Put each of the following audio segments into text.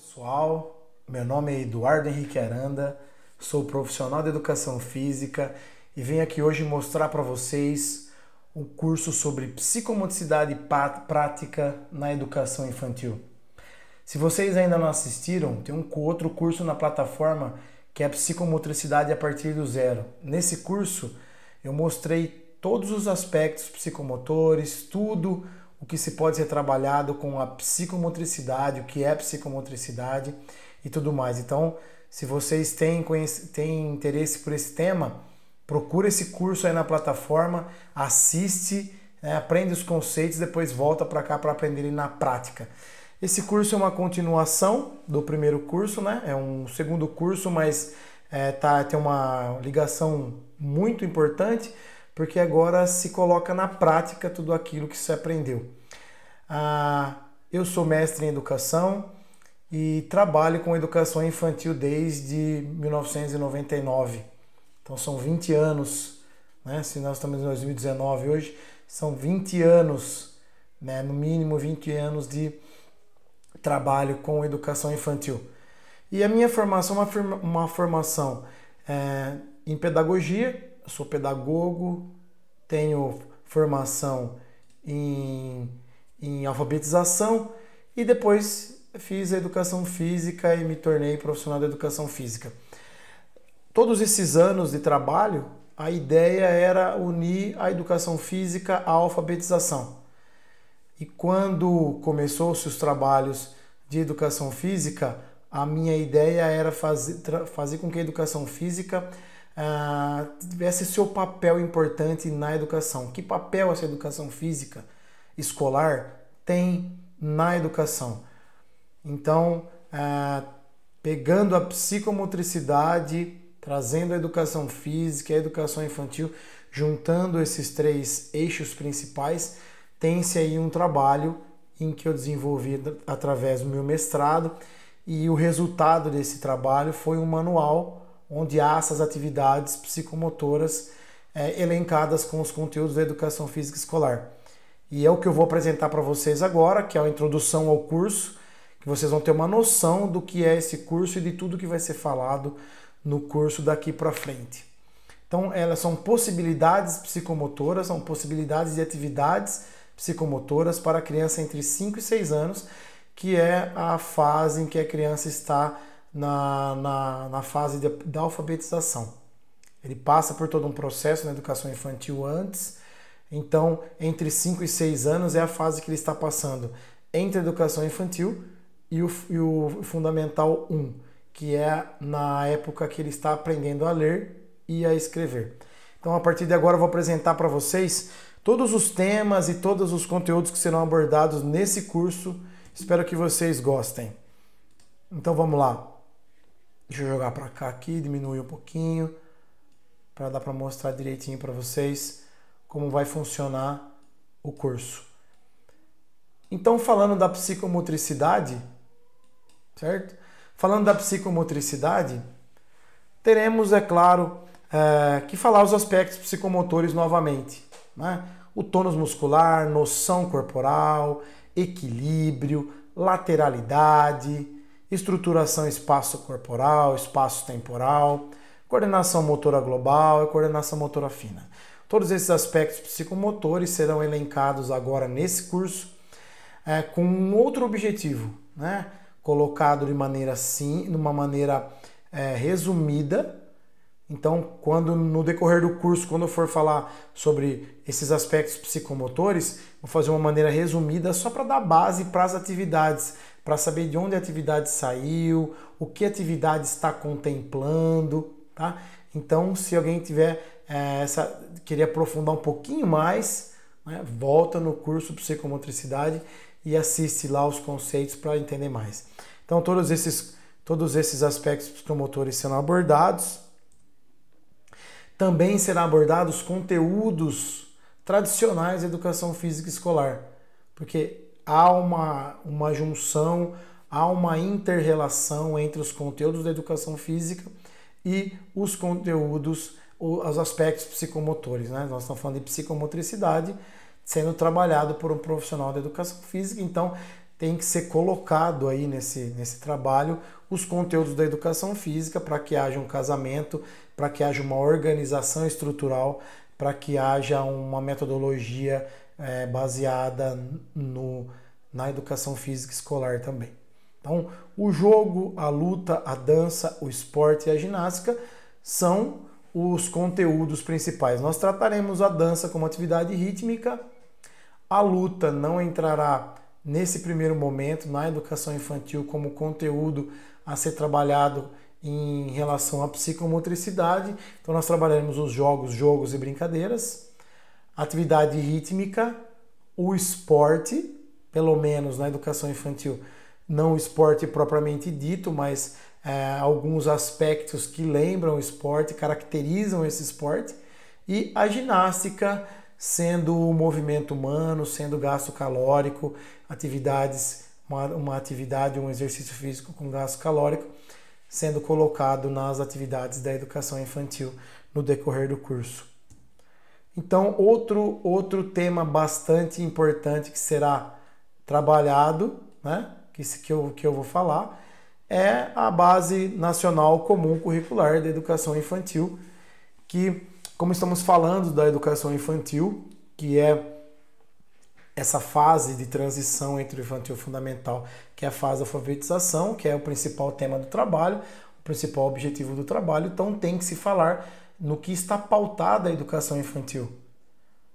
Pessoal, meu nome é Eduardo Henrique Aranda, sou profissional de educação física e venho aqui hoje mostrar para vocês um curso sobre psicomotricidade prática na educação infantil. Se vocês ainda não assistiram, tem um outro curso na plataforma que é psicomotricidade a partir do zero. Nesse curso eu mostrei todos os aspectos psicomotores, tudo o que se pode ser trabalhado com a psicomotricidade, o que é psicomotricidade e tudo mais. Então, se vocês têm interesse por esse tema, procura esse curso aí na plataforma, assiste, aprende os conceitos, depois volta para cá para aprenderem na prática. Esse curso é uma continuação do primeiro curso, né? É um segundo curso, mas tem uma ligação muito importante, porque agora se coloca na prática tudo aquilo que se aprendeu. Eu sou mestre em educação e trabalho com educação infantil desde 1999. Então são 20 anos, né? Se nós estamos em 2019 hoje, são 20 anos, né? No mínimo 20 anos de trabalho com educação infantil. E a minha formação é uma formação em pedagogia. Eu sou pedagogo, tenho formação em alfabetização e depois fiz a educação física e me tornei profissional da educação física. Todos esses anos de trabalho, a ideia era unir a educação física à alfabetização. E quando começou-se os trabalhos de educação física, a minha ideia era fazer com que a educação física tivesse seu papel importante na educação. Que papel essa educação física escolar tem na educação? Então, pegando a psicomotricidade, trazendo a educação física e a educação infantil, juntando esses três eixos principais, tem-se aí um trabalho em que eu desenvolvi através do meu mestrado, e o resultado desse trabalho foi um manual onde há essas atividades psicomotoras elencadas com os conteúdos da educação física escolar. E é o que eu vou apresentar para vocês agora, que é a introdução ao curso, que vocês vão ter uma noção do que é esse curso e de tudo que vai ser falado no curso daqui para frente. Então, elas são possibilidades psicomotoras, são possibilidades de atividades psicomotoras para a criança entre 5 e 6 anos, que é a fase em que a criança está na fase da alfabetização. Ele passa por todo um processo na educação infantil antes, então entre 5 e 6 anos é a fase que ele está passando entre a educação infantil e o Fundamental 1, que é na época que ele está aprendendo a ler e a escrever. Então, a partir de agora, eu vou apresentar para vocês todos os temas e todos os conteúdos que serão abordados nesse curso. Espero que vocês gostem. Então, vamos lá. Deixa eu jogar para cá aqui, diminuir um pouquinho, para dar para mostrar direitinho para vocês como vai funcionar o curso. Então, falando da psicomotricidade, certo? Falando da psicomotricidade, teremos, é claro, que falar os aspectos psicomotores novamente, né? O tônus muscular, noção corporal, equilíbrio, lateralidade, estruturação espaço-corporal, espaço-temporal, coordenação motora global e coordenação motora fina. Todos esses aspectos psicomotores serão elencados agora nesse curso com um outro objetivo, né? Colocado de maneira resumida. Então, quando no decorrer do curso, quando eu for falar sobre esses aspectos psicomotores, vou fazer uma maneira resumida só para dar base para as atividades, para saber de onde a atividade saiu, o que a atividade está contemplando, tá? Então, se alguém querer aprofundar um pouquinho mais, né, volta no curso Psicomotricidade e assiste lá os conceitos para entender mais. Então, todos esses aspectos psicomotores serão abordados. Também serão abordados conteúdos tradicionais da educação física escolar, porque há uma junção, há uma inter-relação entre os conteúdos da educação física e os conteúdos, os aspectos psicomotores, né? Nós estamos falando de psicomotricidade sendo trabalhado por um profissional da educação física, então tem que ser colocado aí nesse trabalho os conteúdos da educação física para que haja um casamento, para que haja uma organização estrutural, para que haja uma metodologia baseada na educação física escolar também. Então, o jogo, a luta, a dança, o esporte e a ginástica são os conteúdos principais. Nós trataremos a dança como atividade rítmica, a luta não entrará nesse primeiro momento na educação infantil como conteúdo a ser trabalhado em relação à psicomotricidade. Então nós trabalharemos os jogos e brincadeiras, atividade rítmica, o esporte, pelo menos na educação infantil, não o esporte propriamente dito, mas alguns aspectos que lembram o esporte, caracterizam esse esporte, e a ginástica, sendo o movimento humano, sendo gasto calórico, uma atividade, um exercício físico com gasto calórico, sendo colocado nas atividades da educação infantil no decorrer do curso. Então, outro tema bastante importante que será trabalhado, né, que eu vou falar, é a Base Nacional Comum Curricular da Educação Infantil, que, como estamos falando da educação infantil, que é essa fase de transição entre o infantil e o fundamental, que é a fase da alfabetização, que é o principal tema do trabalho, o principal objetivo do trabalho, então tem que se falar no que está pautada a educação infantil,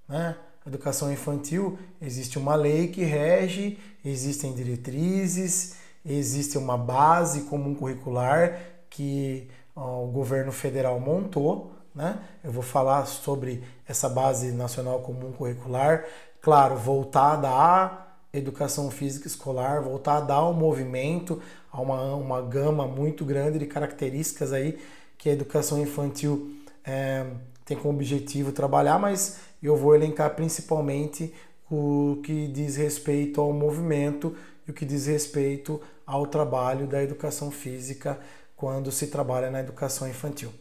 né? A educação infantil, existe uma lei que rege, existem diretrizes, existe uma base comum curricular que o governo federal montou, né? Eu vou falar sobre essa base nacional comum curricular, claro, voltada à educação física escolar, voltada ao movimento, a uma gama muito grande de características aí que a educação infantil tem como objetivo trabalhar, mas eu vou elencar principalmente o que diz respeito ao movimento e o que diz respeito ao trabalho da educação física quando se trabalha na educação infantil.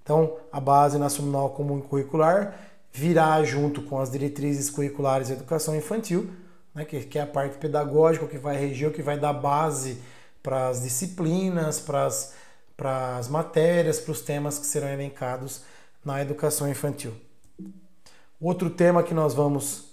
Então, a Base Nacional Comum Curricular virá junto com as diretrizes curriculares da educação infantil, né, que é a parte pedagógica, que vai reger, que vai dar base para as disciplinas, para as matérias, para os temas que serão elencados na educação infantil. Outro tema que nós vamos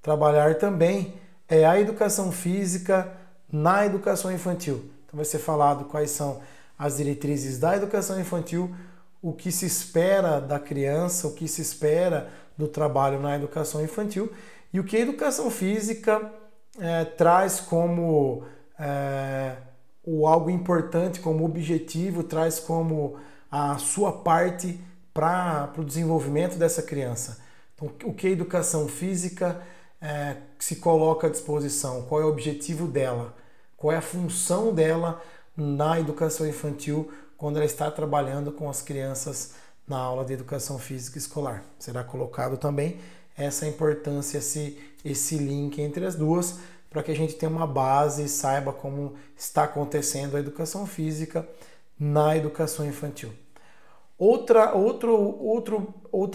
trabalhar também é a educação física na educação infantil. Então vai ser falado quais são as diretrizes da educação infantil, o que se espera da criança, o que se espera do trabalho na educação infantil e o que a educação física traz como algo importante, como objetivo, traz como a sua parte para o desenvolvimento dessa criança. Então, o que a educação física se coloca à disposição, qual é o objetivo dela, qual é a função dela na educação infantil quando ela está trabalhando com as crianças na aula de educação física escolar. Será colocado também essa importância, esse link entre as duas, para que a gente tenha uma base e saiba como está acontecendo a educação física na educação infantil. Outra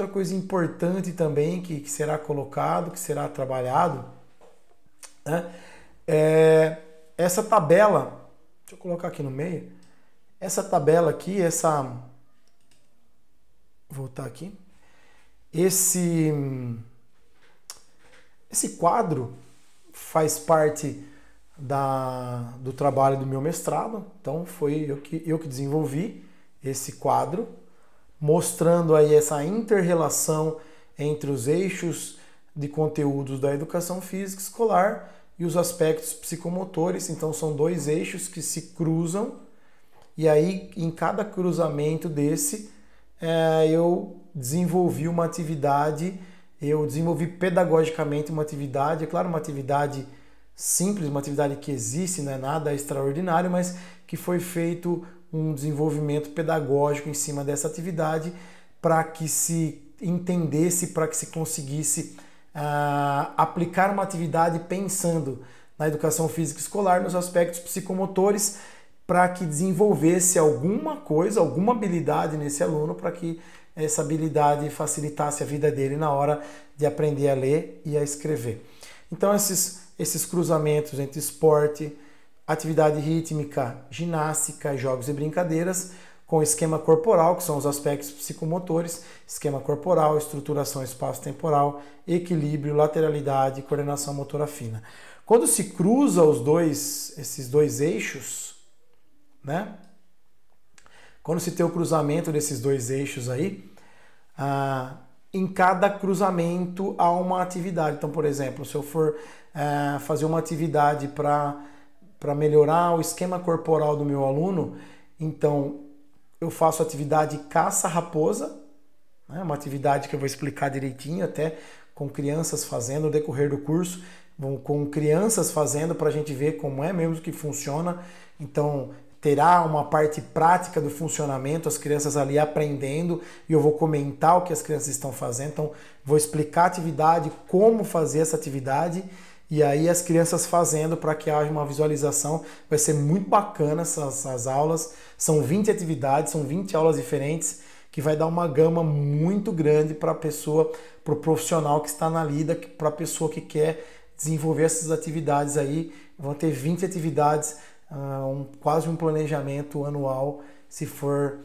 coisa importante também que será colocado, que será trabalhado, né, é essa tabela. Deixa eu colocar aqui no meio. Essa tabela aqui, voltar aqui. Esse quadro faz parte do trabalho do meu mestrado. Então foi eu que desenvolvi esse quadro, mostrando aí essa inter-relação entre os eixos de conteúdos da educação física escolar e os aspectos psicomotores. Então são dois eixos que se cruzam, e aí em cada cruzamento desse eu desenvolvi uma atividade, eu desenvolvi pedagogicamente uma atividade, é claro, uma atividade simples, uma atividade que existe, não é nada extraordinário, mas que foi feito um desenvolvimento pedagógico em cima dessa atividade para que se entendesse, para que se conseguisse aplicar uma atividade pensando na educação física escolar, nos aspectos psicomotores, para que desenvolvesse alguma coisa, alguma habilidade nesse aluno, para que essa habilidade facilitasse a vida dele na hora de aprender a ler e a escrever. Então esses cruzamentos entre esporte, atividade rítmica, ginástica, jogos e brincadeiras, com esquema corporal, que são os aspectos psicomotores, esquema corporal, estruturação espaço-temporal, equilíbrio, lateralidade e coordenação motora fina. Quando se cruza esses dois eixos, né? Quando se tem o cruzamento desses dois eixos aí, em cada cruzamento há uma atividade. Então, por exemplo, se eu for fazer uma atividade para melhorar o esquema corporal do meu aluno, então eu faço atividade caça-raposa, né? Uma atividade que eu vou explicar direitinho, até com crianças fazendo no decorrer do curso, com crianças fazendo para a gente ver como é mesmo que funciona. Então, terá uma parte prática do funcionamento, as crianças ali aprendendo, e eu vou comentar o que as crianças estão fazendo. Então, vou explicar a atividade, como fazer essa atividade, e aí as crianças fazendo para que haja uma visualização. Vai ser muito bacana essas aulas. São 20 atividades, são 20 aulas diferentes, que vai dar uma gama muito grande para a pessoa, para o profissional que está na lida, para a pessoa que quer desenvolver essas atividades aí. Vão ter 20 atividades, quase um planejamento anual, se for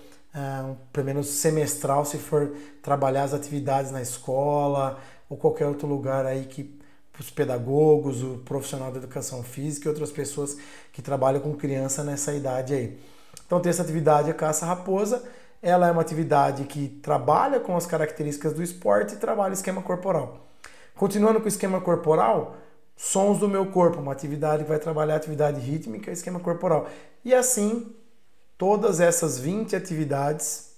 pelo menos semestral, se for trabalhar as atividades na escola ou qualquer outro lugar aí que os pedagogos, o profissional da educação física e outras pessoas que trabalham com criança nessa idade aí. Então tem essa atividade, a caça-raposa. Ela é uma atividade que trabalha com as características do esporte e trabalha o esquema corporal. Continuando com o esquema corporal, sons do meu corpo, uma atividade que vai trabalhar a atividade rítmica e esquema corporal. E assim, todas essas 20 atividades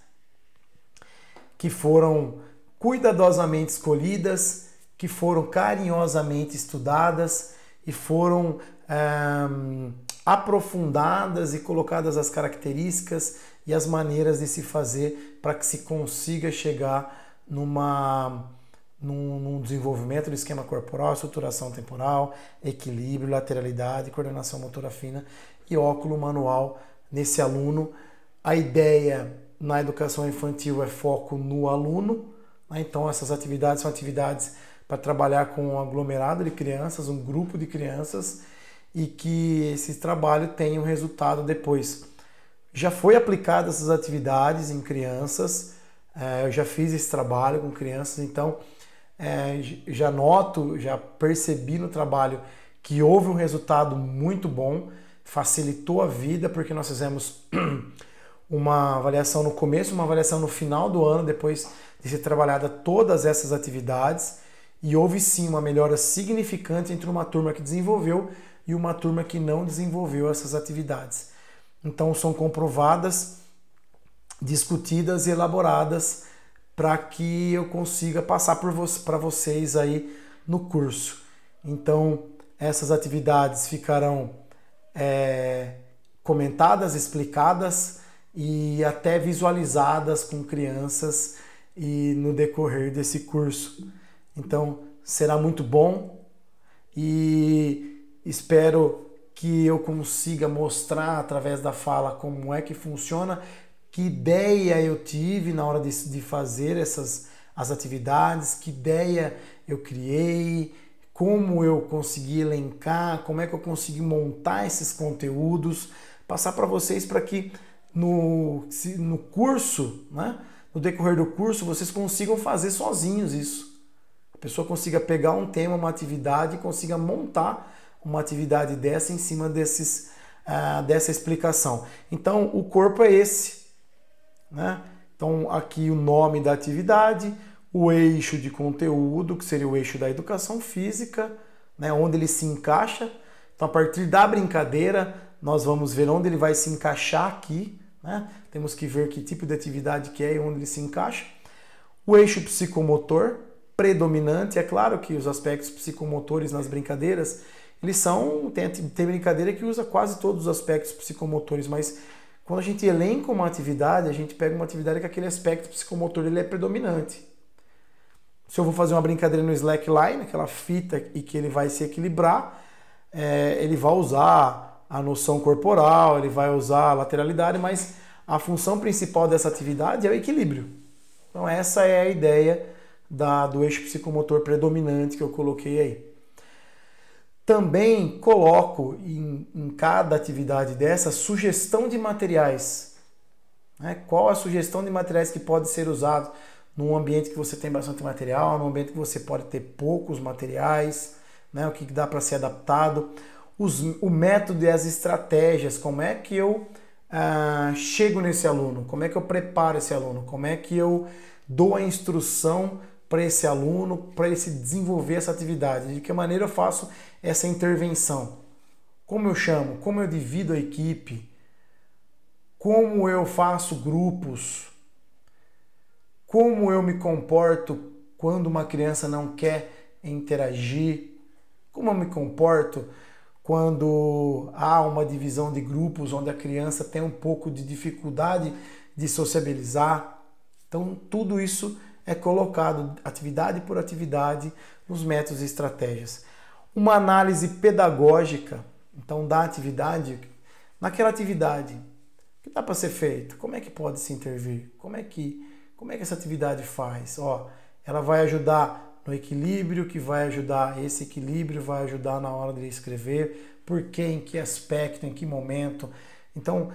que foram cuidadosamente escolhidas, que foram carinhosamente estudadas e foram aprofundadas e colocadas as características e as maneiras de se fazer para que se consiga chegar num desenvolvimento do esquema corporal, estruturação temporal, equilíbrio, lateralidade, coordenação motora fina e óculo manual nesse aluno. A ideia na educação infantil é foco no aluno, né? Então essas atividades são atividades para trabalhar com um aglomerado de crianças, um grupo de crianças, e que esse trabalho tenha um resultado depois. Já foi aplicado essas atividades em crianças, eu já fiz esse trabalho com crianças, então já noto, já percebi no trabalho que houve um resultado muito bom, facilitou a vida, porque nós fizemos uma avaliação no começo, uma avaliação no final do ano, depois de ser trabalhada todas essas atividades, e houve sim uma melhora significante entre uma turma que desenvolveu e uma turma que não desenvolveu essas atividades. Então são comprovadas, discutidas e elaboradas para que eu consiga passar para vocês aí no curso. Então essas atividades ficarão comentadas, explicadas e até visualizadas com crianças e no decorrer desse curso. Então será muito bom e espero que eu consiga mostrar através da fala como é que funciona, que ideia eu tive na hora de fazer as atividades, que ideia eu criei, como eu consegui elencar, como é que eu consegui montar esses conteúdos, passar para vocês para que no curso, né, no decorrer do curso, vocês consigam fazer sozinhos isso. A pessoa consiga pegar um tema, uma atividade e consiga montar uma atividade dessa em cima dessa explicação. Então, o corpo é esse, né? Então, aqui o nome da atividade, o eixo de conteúdo, que seria o eixo da educação física, né? Onde ele se encaixa. Então, a partir da brincadeira, nós vamos ver onde ele vai se encaixar aqui, né? Temos que ver que tipo de atividade que é e onde ele se encaixa. O eixo psicomotor predominante, é claro que os aspectos psicomotores nas brincadeiras, eles tem brincadeira que usa quase todos os aspectos psicomotores, mas quando a gente elenca uma atividade, a gente pega uma atividade que aquele aspecto psicomotor ele é predominante. Se eu vou fazer uma brincadeira no slackline, aquela fita e que ele vai se equilibrar, ele vai usar a noção corporal, ele vai usar a lateralidade, mas a função principal dessa atividade é o equilíbrio. Então essa é a ideia do eixo psicomotor predominante que eu coloquei aí. Também coloco em cada atividade dessa sugestão de materiais. Né? Qual a sugestão de materiais que pode ser usado num ambiente que você tem bastante material, num ambiente que você pode ter poucos materiais, né? O que dá para ser adaptado, o método e as estratégias, como é que eu chego nesse aluno, como é que eu preparo esse aluno, como é que eu dou a instrução para esse aluno, para ele se desenvolver essa atividade, de que maneira eu faço essa intervenção, como eu chamo, como eu divido a equipe, como eu faço grupos, como eu me comporto quando uma criança não quer interagir, como eu me comporto quando há uma divisão de grupos onde a criança tem um pouco de dificuldade de sociabilizar. Então, tudo isso é colocado atividade por atividade nos métodos e estratégias. Uma análise pedagógica, então, da atividade, naquela atividade, o que dá para ser feito? Como é que pode se intervir? Como é que essa atividade faz? Ela vai ajudar no equilíbrio, que vai ajudar, esse equilíbrio vai ajudar na hora de escrever, por quê, em que aspecto, em que momento. Então,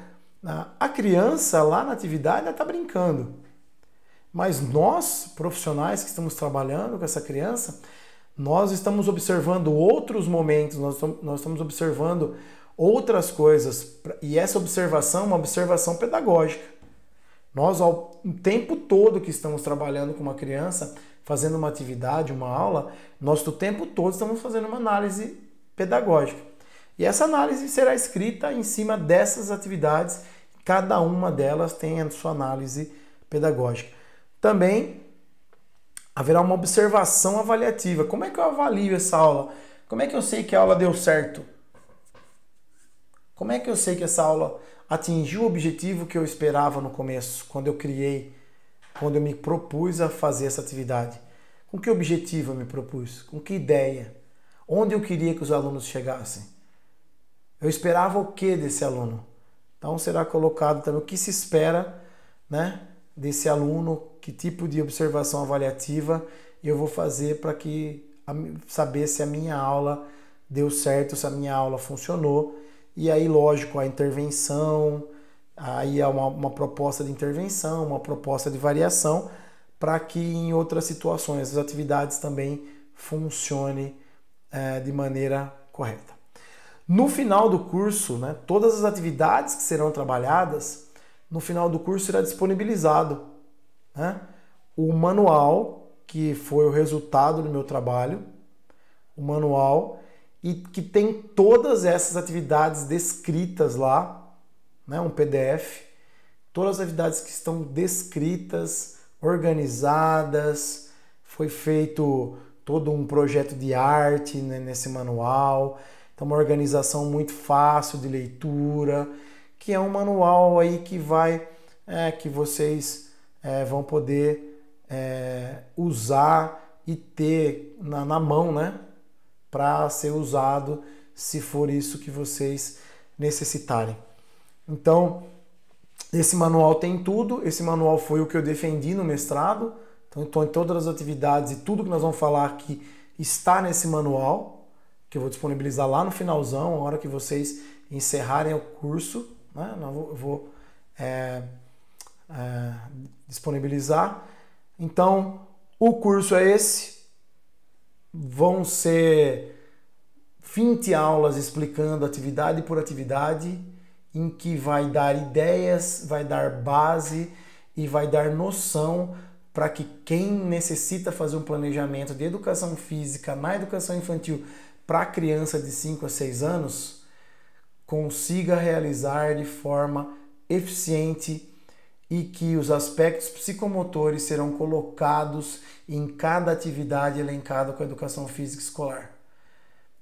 a criança lá na atividade ela está brincando, mas nós, profissionais que estamos trabalhando com essa criança, nós estamos observando outros momentos, nós estamos observando outras coisas, e essa observação é uma observação pedagógica. Nós, o tempo todo que estamos trabalhando com uma criança, fazendo uma atividade, uma aula, nós o tempo todo estamos fazendo uma análise pedagógica. E essa análise será escrita em cima dessas atividades, cada uma delas tem a sua análise pedagógica. Também haverá uma observação avaliativa. Como é que eu avalio essa aula? Como é que eu sei que a aula deu certo? Como é que eu sei que essa aula atingiu o objetivo que eu esperava no começo, quando eu me propus a fazer essa atividade? Com que objetivo eu me propus? Com que ideia? Onde eu queria que os alunos chegassem? Eu esperava o que desse aluno? Então será colocado também o que se espera, né, desse aluno, que tipo de observação avaliativa eu vou fazer para saber se a minha aula deu certo, se a minha aula funcionou. E aí, lógico, a intervenção, aí é uma proposta de intervenção, uma proposta de variação, para que em outras situações as atividades também funcionem de maneira correta. No final do curso, né, todas as atividades que serão trabalhadas, no final do curso será disponibilizado, né, o manual, que foi o resultado do meu trabalho, o manual, e que tem todas essas atividades descritas lá, né, um PDF, todas as atividades que estão descritas, organizadas, foi feito todo um projeto de arte, né, nesse manual, então uma organização muito fácil de leitura, que é um manual aí que que vocês vão poder usar e ter na mão, né, para ser usado se for isso que vocês necessitarem. Então, esse manual tem tudo, esse manual foi o que eu defendi no mestrado, então em todas as atividades e tudo que nós vamos falar aqui está nesse manual, que eu vou disponibilizar lá no finalzão, a hora que vocês encerrarem o curso, né, eu vou disponibilizar. Então, o curso é esse. Vão ser 20 aulas explicando atividade por atividade, em que vai dar ideias, vai dar base e vai dar noção para que quem necessita fazer um planejamento de educação física na educação infantil para criança de 5 a 6 anos consiga realizar de forma eficiente e que os aspectos psicomotores serão colocados em cada atividade elencada com a educação física escolar.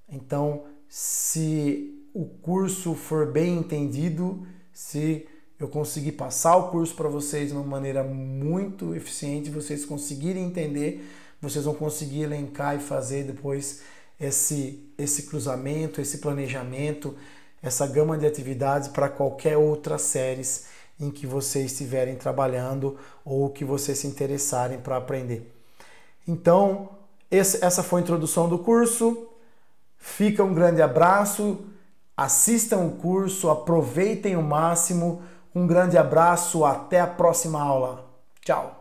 Então, se o curso for bem entendido, se eu conseguir passar o curso para vocês de uma maneira muito eficiente, vocês conseguirem entender, vocês vão conseguir elencar e fazer depois esse cruzamento, esse planejamento, essa gama de atividades para qualquer outra séries em que vocês estiverem trabalhando ou que vocês se interessarem para aprender. Então, essa foi a introdução do curso. Fica um grande abraço, assistam o curso, aproveitem o máximo. Um grande abraço, até a próxima aula. Tchau!